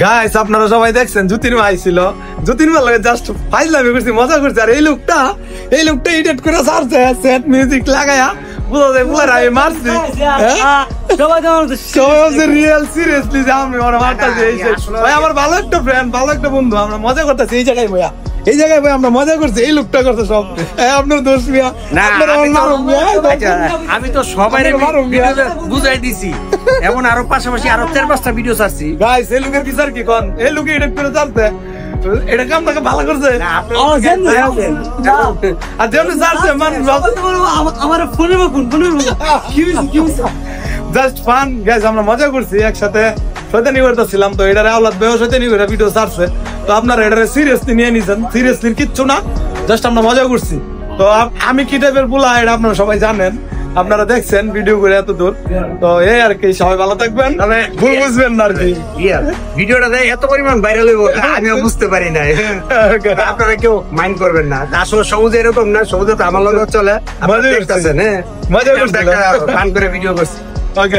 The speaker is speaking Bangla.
গাইস আপনারা সবাই দেখছেন জ্যোতির্মা আইছিল, জ্যোতির্মার লাগে জাস্ট ফাইজলামি করছি, মজা করছি। আর এই লোকটা এডিট করে ছাড়ছে সেট মিউজিক লাগায়া, বুঝা যায় বুলার আমি মারছি। সবাই রিয়েল সিরিয়াসলি যে আমি ওরা মারতাছি। ভাই আমার ভালো একটা ফ্রেন্ড, ভালো একটা বন্ধু, আমরা মজা করতেছি এই জায়গায় ভাইয়া, এই জায়গায় ভাই আমরা মজা করছি। এই লোকটা করছে সব আপনার দোষ মিয়া, আমি তো সবাই বুঝাই দিছি। এমন আরো পাশাপাশি আরো 4-5টা ভিডিও ছাড়ছি। গাইস এই লোকের বিচার কি কোন? এই লোকে এডিট করে ছাড়ছে, এটা কাম তাকে ভালো করছে। আর যেমন ছাড়ছে মানুষ আমার ফোনে জাস্ট ফান। গাইস আমরা মজা করছি একসাথে, শয়তানি করতেছিলাম। তো এটারে আওলাদ বেও শয়তানি করে ভিডিও ছাড়ছে। তো আপনারা এটারে সিরিয়াসলি নিয়ে নিছেন, সিরিয়াসলি কিচ্ছু না, জাস্ট আমরা মজা করছি। তো আমি কি টাইপের বলা এটা আপনারা সবাই জানেন, আপনারা দেখছেন ভিডিও করে এত দূর। তো এই আর কি, সবাই ভালো থাকবেন, ভুল বুঝবেন না আর কি। ভিডিওটা এত পরিমাণ ভাইরাল হইব আমিও বুঝতে পারি না, আপনারা কেউ মাইন্ড করবেন না। আসলে সবুজ এরকম না, সবুজ তো আমার লগে চলে, মজা করতেছেন। হ্যাঁ মজা করতেছেন, ফান করে ভিডিও করছি। ওকে।